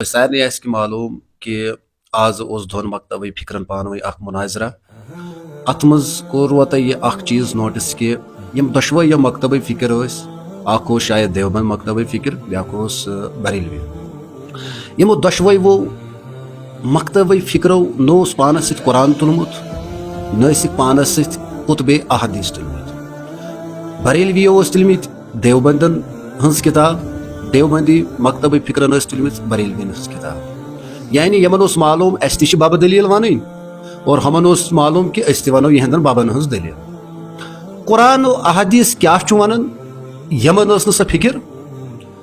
سارے معلوم کہ آز اس دون مکتب فکرن پانوی اخ مناظرہ ات مز کور تہ یہ اخ چیز نوٹس کہ یم دشوے یم مکتب فکر اخ شاید دیوبند مکتب فکر بیاکھ بریلوی یمو دشوے وہ مکتب فکرو نو پانس ست قرآن تلمت نہ پانس ست خطبہ احادیث تلمت بریلویو تلمت دیوبندن ہنز کتاب دیوبندی مکتب فکرن تلمت بریلوین ہنز کتاب یعنی یمن معلوم اس تہ بابا دلیل ون اور ہمن معلوم کہ اس تہ ونو یہندن بابن ہنز دلیل قرآن و احادیث کیا ونان یمن سا فکر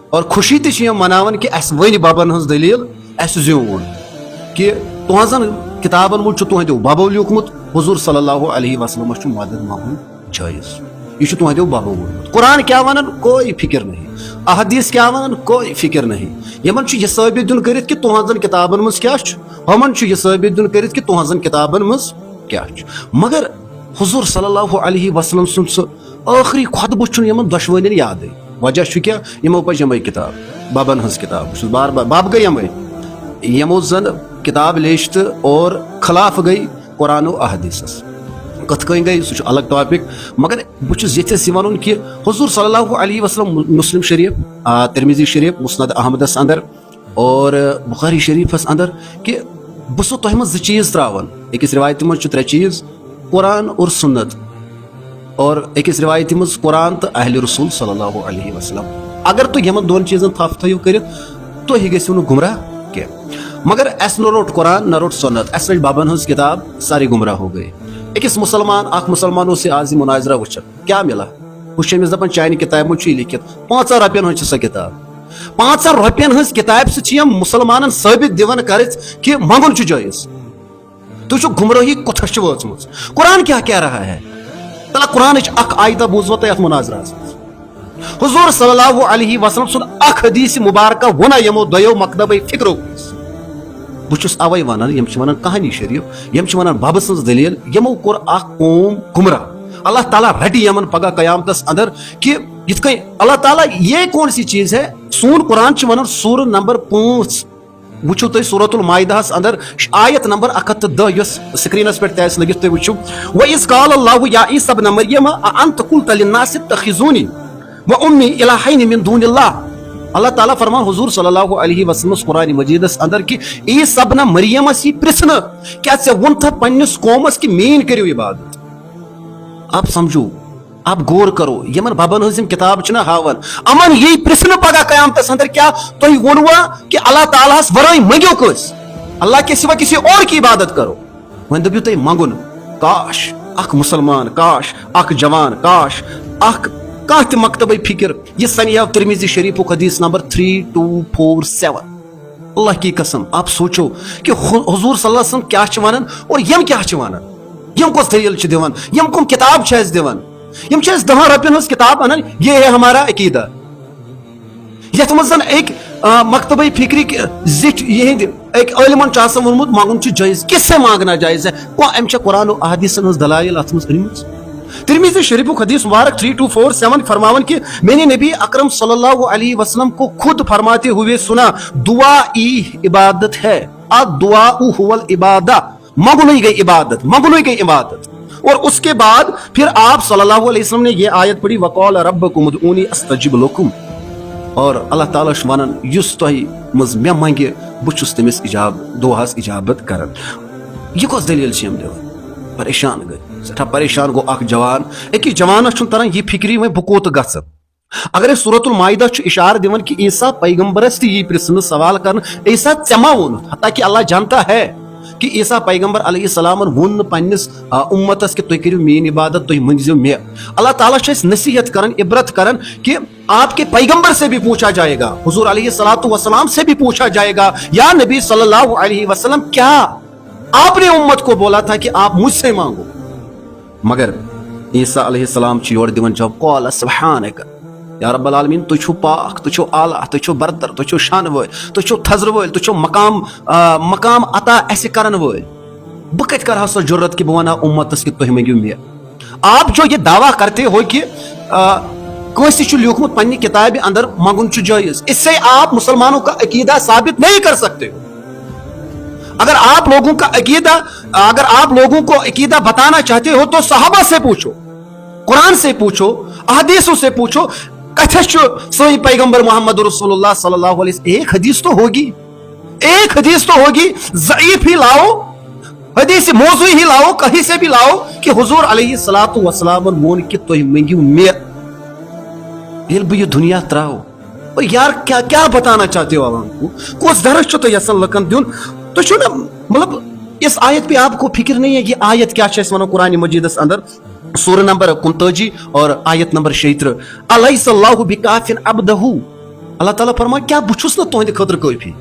اور خوشی تہ مناون کہ اس ون بابن ہنز دلیل اس زیون کہ تہذن کتابن مجھ تہندو بابو لیوکمت حضور صلی اللہ علیہ وسلم مدد منگن جائز یہ تہندو بابو وونمت قرآن کیا ونان کوئی فکر نہیں احادیث کیا ونان کوئی فکر نہیں یمن یہ ثابت دن کرت کہ تہذن کتابن مز کیا ہمن یہ ثابت دن کرت کہ تہذن کتابن مز کیا مگر حضور صلی اللہ علیہ وسلم سن سہ آخری خطبہ یمن دشوین یاد وجہ کیا یمو پہ یمے کتاب بابن ہز کتاب بار بار باب گئی یمے یمو زن کتاب لیچت اور خلاف گئی قرآن و احادیثس کت کن گئی سہ الگ ٹاپک مگر بہس یس ون کہ حضور صلی اللہ علیہ وسلم مسلم شریف ترمیزی شریف مسند احمدس اندر اور بخاری شریفس اندر کہ بہ تہ مز ز چیز تراون اکس روایت مز ترے چیز قرآن اور سنت اور اکس روایت مز قرآن تو اہل رسول صلی اللہ علیہ وسلم اگر تہ یمن دون چیزن تھپ تھو کرت تھی گھو نا گمراہ کی مگر اس نہ روٹ قرآن نہ روٹ سنت اس رٹ بابن ہز کتاب ساری گمراہ ہو گئی اکس مسلمان سے آج مناظرہ وچن کیا ملا وچ امس دپان چانہ کتاب مجھ لکھت 5 رۄپین ہز سا کتاب 5 رۄپین ہز کتاب سی مسلمان ثابت دِوان کرت کہ منگن جائز تھی گمراہی کتس وٲژمٕژ قرآن کیا کہہ رہا ہے تلا قرآن اخ آیتہ بوزوا تہ ات مناظرہ حضور صلی اللہ علیہ وسلم سن اخ حدیث مبارکہ ونا یمو دیو مکتب فکرو بہس اوے ونان یم ونان کہانی شریف یم ونان بابا سن دلیل یمو کور اخ قوم گمراہ اللہ تعالیٰ رٹی یمن پگہ قیامتس اندر کہ یت کن اللہ تعالیٰ یہ کون سی چیز ہے سون قرآن ونان سورہ نمبر 5 وچھو تھی سورۃ المائدہ اندر آیت نمبر 110 یس سکرینس پہ تیس لگت تھی وچھو وَإِذْ قَالَ اللَّهُ يَا عِيسَى ابْنَ مَرْيَمَ أَأَنْتَ قُلْتَ لِلنَّاسِ اتَّخِذُونِي وَأُمِّي إِلَٰهَيْنِ مِن دُونِ اللَّهِ اللہ تعالیٰ فرمان حضور صلی اللہ علیہ وسلم قرآن مجید اندر کہ عیسیٰ ابن مریم یہ پرسن کیا ون تھا پنس قومس کہ مین کرو عبادت آپ سمجھو آپ غور کرو یمن بابن ہز کتاب چھ ہاون امن یہ پرسن پگہ قیامتس اندر کیا تھی ونوا کہ اللہ تعالیٰ ورائے منگو کس اللہ کے سوا کسی اور کی عبادت کرو ون دپیو تھی منگن کاش اخ مسلمان کاش اخ جوان کاش اخ کانٛہہ تہِ مکتب فکر یہ سنیو ترمیزی شریف حدیث نمبر 3247 اللہ کی قسم آپ سوچو کہ حضور صلی اللہ علیہ وسلم کیا ونان اور یم کیا ونان یم کس دلیل دِوان یم کم کتاب دِوان یم 10 رۄپین ہز کتاب انان یہ ہے ہمارا عقیدہ یت مز ایک مکتب فکرک زٹھ یہ ایک عالمن وونمت مانگن جائز کس سے مانگنا جائز ہے ام قرآن و احادیث ہز دلائل ات مز انمت ترمیزی شریف حدیث مبارک 3247 فرماون کہ میں نے نبی اکرم صلی اللہ علیہ وسلم کو خود فرماتے ہوئے سنا دعا ہی عبادت ہے الدعاء هو العبادہ منگنی گئی عبادت منگنی گئی عبادت اور اس کے بعد پھر آپ صلی اللہ علیہ وسلم نے یہ آیت پڑھی وقال ربکم ادعونی استجب لکم اور اللہ تعالیٰ ونان یس تہ مز مے منگہ بہس تمس دعاس اجابت کران یہ کس دلیل دِوان پریشان گئی سٹھا پریشان گو اخ جوان اکس جوانس تران یہ فکری وی بہ کوت گژھن اگر سورۃ المائدہ اشارہ دِوان کہ عیسیٰ پیغمبرس تہ یہ پرسن سوال کرن عیسیٰ ژما وون حتیٰ کہ اللہ جانتا ہے کہ عیسیٰ پیغمبر علیہ السلام وون پنس امتس کہ تھی کرو مین عبادت تھی منگزو مے اللہ تعالیٰ نصیحت کرن عبرت کرن کہ آپ کے پیغمبر سے بھی پوچھا جائے گا حضور علیہ الصلوۃ والسلام سے بھی پوچھا جائے گا یا نبی صلی اللہ علیہ وسلم کیا آپ نے امت کو بولا تھا کہ آپ مجھ سے مانگو مگر عیسیٰ علیہ السلام یور دِوان جواب قال سبحانک یا رب العالمین تُہۍ چھو پاک تُہۍ چھو اعلیٰ تُہۍ چھو برتر تُہۍ چھو شان وٲلۍ تُہۍ چھو تھزر وٲلۍ تُہۍ چھو مقام عطا اسہِ کرن وٲلۍ بہٕ کتہِ کرٕ ہا سۄ جرت کہ بہٕ ونہا امتس کہ تُہۍ منگِو مے آپ جو یہ دعویٰ کرتے ہو کہ कंसी लिखमुत पन्नी किताब अंदर मंगुन जायज। इससे आप मुसलमानों का अकीदा साबित नहीं कर सकते हो। अगर आप लोगों को अकीदा बताना चाहते हो तो सहाबा से पूछो, कुरान से पूछो, अहदीसों से पूछो। कथस सही पैगंबर मोहम्मद रसूलुल्लाह सल्लल्लाहु अलैहि वसल्लम, एक हदीस तो होगी, ज़ईफ ही लाओ, हदीस मौजू ही लाओ, कहीं से भी लाओ कि हुजूर अलैहि सलातु वसलाम मोन कि तुम मंगियो मे ये दुनिया त्राओ। और यार क्या क्या बताना चाहते हो आवाम को? कुछ दरस तो यसन लकन दुन तो ना, मतलब इस आयत पे आपको फिक्र नहीं है कि आयत क्या वनो कुरान मजीद अंदर सूरह नंबर 39 और आयत नंबर 76, अलैहिस्सलाहु बिकाफिन अब्दहु। अल्लाह ताला फरमाए क्या बुछुस ना तुहंदे खतर काफी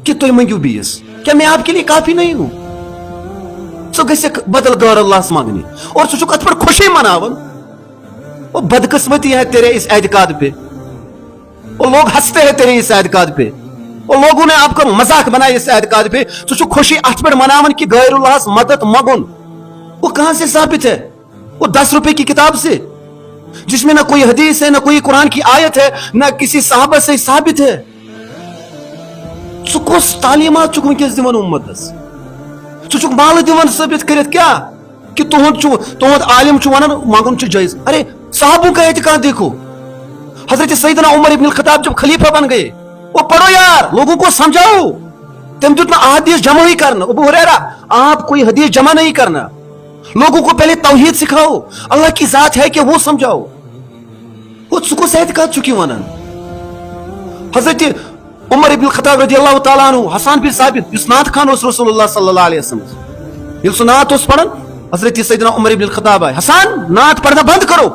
कि तुम मंगियो बीस? क्या मैं आपके लिए काफी नहीं हूं? सो गसे बदल गौर अल्लाह मांगनी और सो कत पर खुशी मनावन। वो बदकिस्मती है तेरे इस एतकाद पे, वो लोग हंसते हैं तेरे इस एतकाद पे, और लोगों ने आपका मजाक बनाया इस एतकाद पे। सो खुशी अत पर मनावन कि गैरुल्लाह मदद मगुन। वो कहां से साबित है? वो 10 रुपए की किताब से, जिसमें ना कोई हदीस है, ना कोई कुरान की आयत है, ना किसी साहबा से साबित है। कुछ तालीमात वस दिवन उम्मतस, माल दिवन साबित कर क्या कि तुहद आलिम वन मंगुन जायज। अरे साहबों का एतकाद देखो। हजरत सैयदना उमर इब्न खत्ताब जब खलीफा बन गए, वो पढ़ो यार, लोगों को समझाओ। तुम जितना हदीस जमा ही करना, अबू हुरैरा आप कोई हदीस जमा नहीं करना, लोगों को पहले तौहीद सिखाओ, अल्लाह की जात है कि वो समझाओ। वो सुको से एतकाद चुकी वना। हजरत उमर इब्न खत्ताब रज़ियल्लाहु ताला अन्हु हसन बिन साबित इस्नाद खान रसूलुल्लाह सल्लल्लाहु अलैहि वसल्लम ये सुनात उस पढ़न। हजरत सैयदना उमर इब्न खत्ताब आए, हसन नात पढ़ना बंद करो।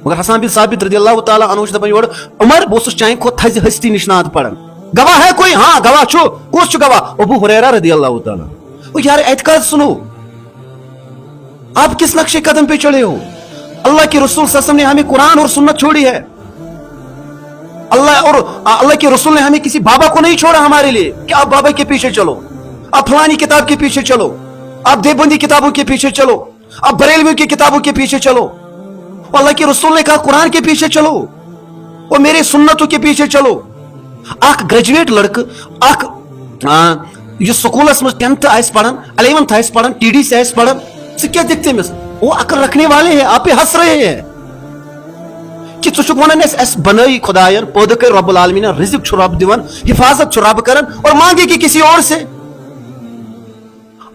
मगर हसन बिन साबित रज़ियल्लाहु ताला अन्हु दपन योर उमर बो चाहे खो थज हस्ती निश नात पढ़न। गवाह है कोई? हाँ गवाह छो। कुछ गवाह? अबू हुरैरा रज़ियल्लाहु ताला। ओ यार एतकाद सुनो, आप किस नक्शे कदम पे चले हो? अल्लाह के रसूल सल्लल्लाहु अलैहि वसल्लम ने हमें कुरान और सुन्नत छोड़ी है। अल्लाह के रसूल ने हमें किसी बाबा को नहीं छोड़ा हमारे लिए कि आप बाबा के पीछे चलो, आप फलानी किताब के पीछे चलो, आप देवबंदी किताबों के पीछे चलो, आप बरेलवी की किताबों के पीछे चलो। अल्लाह के रसूल ने कहा कुरान के पीछे चलो और मेरे सुन्नतों के पीछे चलो। अख ग्रेजुएट लड़क अख स्कूलस में 10th आइस पढ़न, 11th आइस पढ़न, TD से आइस पढ़न, से क्या दिखते में वो अकल रखने वाले हैं, आप हंस रहे हैं कि वन बनई खुदायन पैदा कर रब्बुल आलमीन रिज़्क छु रब दिवन, हिफाजत छु रब करन और मांगे कि किसी और से।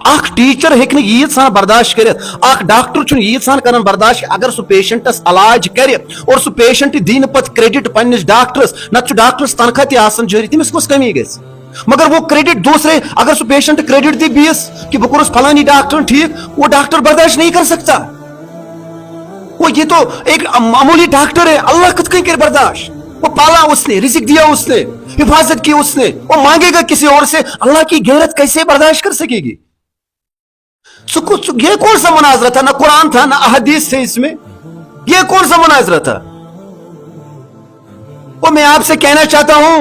अख टीचर हेक यीत सान बर्दाश्त कर, अख डॉक्टर छु यीत सान करन बर्दाश्त अगर सु पेशेंटस इलाज कर और सु पेशेंट दीन पत क्रेडिट पन्निस डॉक्टरस, न छु डॉक्टरस तनख्वाह ते आसन जारी, तमिस कुछ कमी गई। मगर वो क्रेडिट दूसरे, अगर सु पेशेंट क्रेडिट दी 20 कि बह कुरुस फलानी डॉक्टर ठीक, वो डॉक्टर बर्दाश्त नहीं कर सकता। वो ये तो एक मामूली डॉक्टर है, अल्लाह कत कर बर्दाश्त। वो पाला उसने, रिज़्क दिया उसने, हिफाजत की उसने, वो मांगेगा किसी और से, अल्लाह की गैरत कैसे बर्दाश्त कर सकेगी? ये कौन सा मुनाजरा था? ना कुरान था ना अहदीस थे इसमें, ये कौन सा मुनाजरा था? वो मैं आपसे कहना चाहता हूं,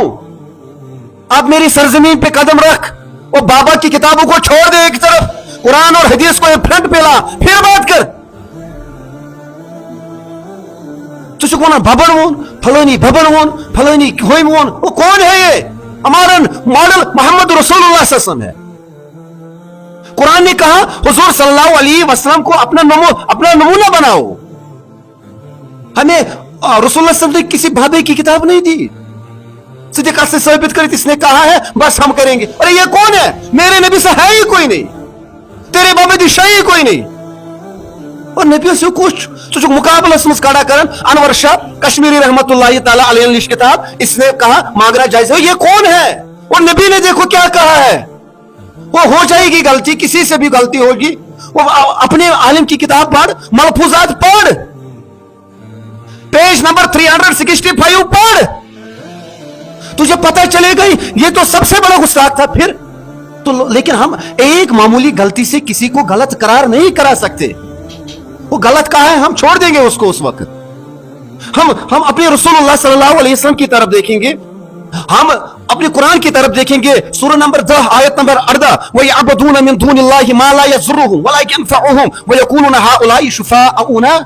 आप मेरी सरजमीन पे कदम रख, वो बाबा की किताबों को छोड़ दे एक तरफ, कुरान और हदीस को फ्रंट पे ला, फिर बात कर। तो भवन वोन फलोनी, भवन वोन फलोनी, होम वोन, वो कौन है? ये हमारा मॉडल मोहम्मद रसूलुल्लाह सल्लल्लाहु अलैहि वसल्लम है। कुरान ने कहा हुजूर सल्लल्लाहु अलैहि वसल्लम को अपना नमूना बनाओ। हमें रसूलुल्लाह सल्लल्लाहु अलैहि वसल्लम ने किसी बाबे की किताब नहीं दी, सिद्दीक़ से साबित कर इसने कहा है बस हम करेंगे। अरे ये कौन है? मेरे नबी से है ही कोई नहीं, तेरे बाबे दी शाही कोई नहीं। और नबी से कुछ तो मुकाबला खड़ा करन अनवर शाह कश्मीरी रहमतुल्लाह ताला अलैहि निश किताब, इसने कहा मांगना जायज है। ये कौन है? और नबी ने देखो क्या कहा है। वो हो जाएगी गलती, किसी से भी गलती होगी, वो अपने आलिम की किताब पढ़, मलफूजात पढ़, पेज नंबर 365 पढ़, तुझे पता चलेगा ये तो सबसे बड़ा गुस्ताख था। फिर तो लेकिन हम एक मामूली गलती से किसी को गलत करार नहीं करा सकते। वो गलत कहा है, हम छोड़ देंगे उसको। उस वक्त हम अपने रसूलुल्लाह सल्लल्लाहु अलैहि वसल्लम की तरफ देखेंगे, हम अपने कुरान की तरफ देखेंगे। सूरह नंबर 10 आयत नंबर 18, व यअबुदून मिन दूनिल्लाहि मा ला यज़ुरुहुम व ला यनफउहुम व यक़ूलून हाउलाई शुफाअउना।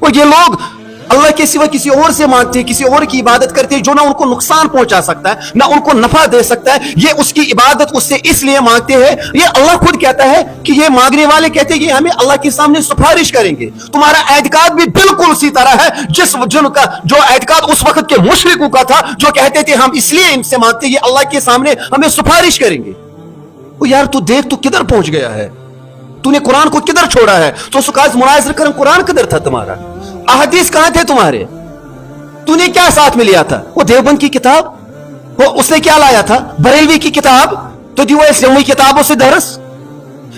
वो ये लोग अल्लाह के सिवा किसी और से मांगते हैं, किसी और की इबादत करते हैं जो ना उनको नुकसान पहुंचा सकता है, ना उनको नफा दे सकता है, ये उसकी इबादत उससे इसलिए मांगते हैं। ये अल्लाह खुद कहता है कि ये मांगने वाले कहते हैं कि हमें अल्लाह के सामने सिफारिश करेंगे। तुम्हारा एतकाद भी बिल्कुल उसी तरह है जिनका जो एतकाद उस वक्त के मुशरिकों का था, जो कहते थे हम इसलिए इनसे मांगते हैं अल्लाह के सामने हमें सिफारिश करेंगे। वो यार तू देख तू किधर पहुंच गया है, तूने कुरान को किधर छोड़ा है। तो सुकाज मुनाज़िर करम कुरान किधर था तुम्हारा, अहदीस कहां थे तुम्हारे, तूने क्या साथ में लिया था? वो देवबंद की किताब, वो उसने क्या लाया था? बरेलवी की किताब। तो दी वो इस्लामी किताबों से दरस,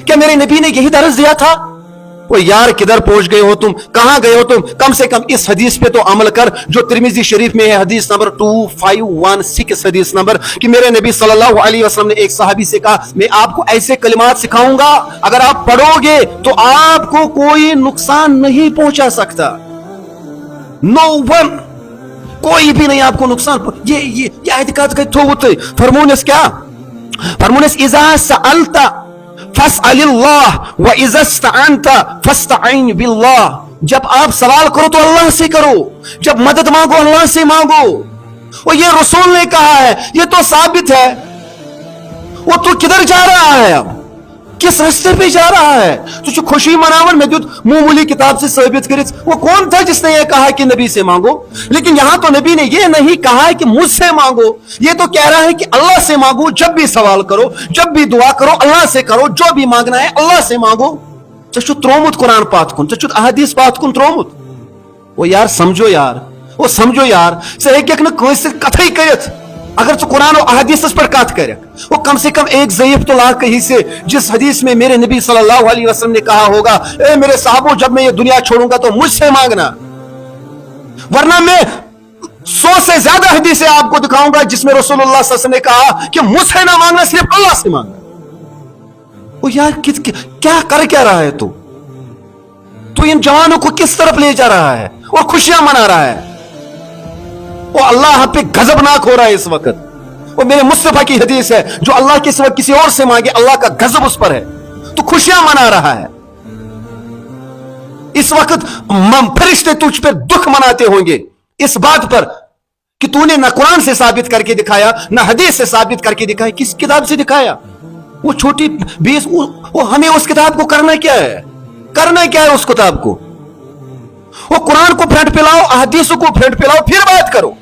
क्या मेरे नबी ने यही दरस दिया था? वो यार किधर पहुंच गए हो तुम, कहां गए हो तुम? कम से कम इस हदीस पे तो अमल कर जो तिरमिजी शरीफ में है, हदीस नंबर 2516 हदीस नंबर, कि मेरे नबी सल्लल्लाहु अलैहि वसल्लम ने एक सहाबी से कहा मैं आपको ऐसे कलिमात सिखाऊंगा अगर आप पढ़ोगे तो आपको कोई नुकसान नहीं पहुंचा सकता। नो वन, कोई भी नहीं आपको नुकसान। ये एतकाद का थोबुत फरमूनस क्या? फरमूनस इज़ा सअलता फस्अलिल्लाह व इज़ा इस्तअनता फस्तईन बिल्लाह। जब आप सवाल करो तो अल्लाह से करो, जब मदद मांगो अल्लाह से मांगो। और ये रसूल ने कहा है, ये तो साबित है। वो तो किधर जा रहा है, अब किस रास्ते पे जा रहा है? तुझे खुशी मनावन में मुमूली किताब से साबित करी। वो कौन था जिसने ये कहा कि नबी से मांगो? लेकिन यहां तो नबी ने ये नहीं कहा है कि मुझसे मांगो, ये तो कह रहा है कि अल्लाह से मांगो। जब भी सवाल करो, जब भी दुआ करो, अल्लाह से करो। जो भी मांगना है अल्लाह से मांगो। चु त्रोमुत कुरान पात कुन, चु अहदीस पात कुन त्रोमुत। वो यार समझो यार, वो समझो यार से एक कथई करत। अगर तू कुरान और अहदीस पर कत कर, वो कम से कम एक ज़ईफ तो ला कहीं से, जिस हदीस में मेरे नबी सल्लल्लाहु अलैहि वसल्लम ने कहा होगा ए मेरे साहबों जब मैं ये दुनिया छोड़ूंगा तो मुझसे मांगना। वरना मैं 100 से ज्यादा हदीसें आपको दिखाऊंगा जिसमें रसूलुल्लाह सल्लल्लाहु अलैहि वसल्लम ने कहा कि मुझसे ना मांगना, सिर्फ अल्लाह से मांगना। वो यार क्या कर क्या रहा है तू इन जवानों को किस तरफ ले जा रहा है और खुशियां मना रहा है? वो अल्लाह पे गजबनाक हो रहा है इस वक्त। वो मेरे मुस्तफा की हदीस है, जो अल्लाह के सिवा किसी और से मांगे अल्लाह का गजब उस पर है। तो खुशियां मना रहा है इस वक्त। फरिश्ते तुझ पर दुख मनाते होंगे इस बात पर कि तूने ना कुरान से साबित करके दिखाया, ना हदीस से साबित करके दिखाया। किस किताब से दिखाया? वो छोटी 20, वो हमें उस किताब को करना क्या है? करना क्या है उस किताब को? वो कुरान को फेंट पिलाओ, अहदीसों को फेंट पिलाओ, फिर बात करो।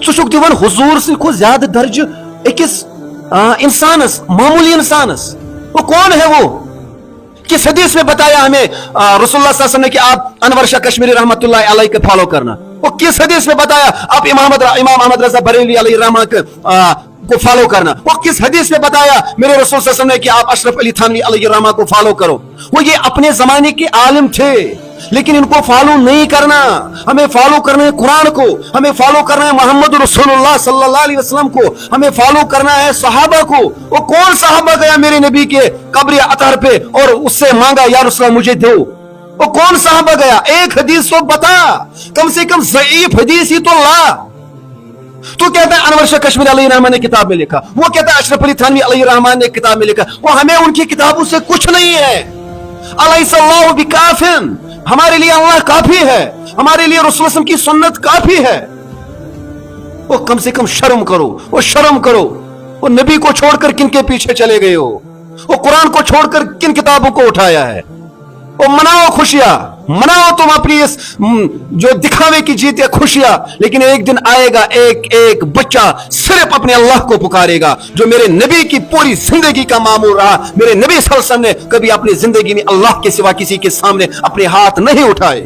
सुशुक दिवन हुजूर से को ज्यादा दर्ज अकिस इंसानस, मामूली इंसानस। वो कौन है? वो किस हदीस में बताया हमें रसूलुल्लाह सल्लल्लाहु अलैहि वसल्लम ने कि आप अनवर शाह कश्मीरी रहमतुल्लाह अलैह के फॉलो करना? वो किस हदीस में बताया आप इमाम अहमद रजा बरेलवी अलैहि रहमा को फॉलो करना? वो किस हदीस में बताया मेरे रसूल सल्लल्लाहु अलैहि वसल्लम ने कि आप अशरफ अली थानवी अलैहि रहमा को फॉलो करो? वो ये अपने जमाने के आलिम थे, लेकिन इनको फॉलो नहीं करना। हमें फॉलो करना है कुरान को, हमें फॉलो करना है मोहम्मद रसूलुल्लाह सल्लल्लाहु अलैहि वसल्लम को, हमें फॉलो करना है सहाबा को। वो कौन सहाबा गया मेरे नबी के कब्र अतहर पे और उससे मांगा या रसूल मुझे दो? वो कौन सहाबा गया? एक हदीस तो बता, कम से कम ज़ईफ हदीस ही तो ला। तू कहता है अनवर शाह कश्मीरी अलैहि रहमान ने किताब में लिखा, वो कहता है अशरफ अली थानवी अलैहि रहमान ने किताब में लिखा। वो हमें उनकी किताबों से कुछ नहीं है। अलैहिस्सलाहु बिकाफिन, हमारे लिए अल्लाह काफी है, हमारे लिए रसूल सल्लल्लाहु अलैहि वसल्लम की सुन्नत काफी है। वो कम से कम शर्म करो, वो शर्म करो। वो नबी को छोड़कर किन के पीछे चले गए हो? वो कुरान को छोड़कर किन किताबों को उठाया है? वो मनाओ खुशियां, मनाओ तुम अपनी इस जो दिखावे की जीत है खुशियां, लेकिन एक दिन आएगा एक एक बच्चा सिर्फ अपने अल्लाह को पुकारेगा, जो मेरे नबी की पूरी जिंदगी का मामूल रहा। मेरे नबी सल्लल्लाहु अलैहि वसल्लम ने कभी अपनी जिंदगी में अल्लाह के सिवा किसी के सामने अपने हाथ नहीं उठाए।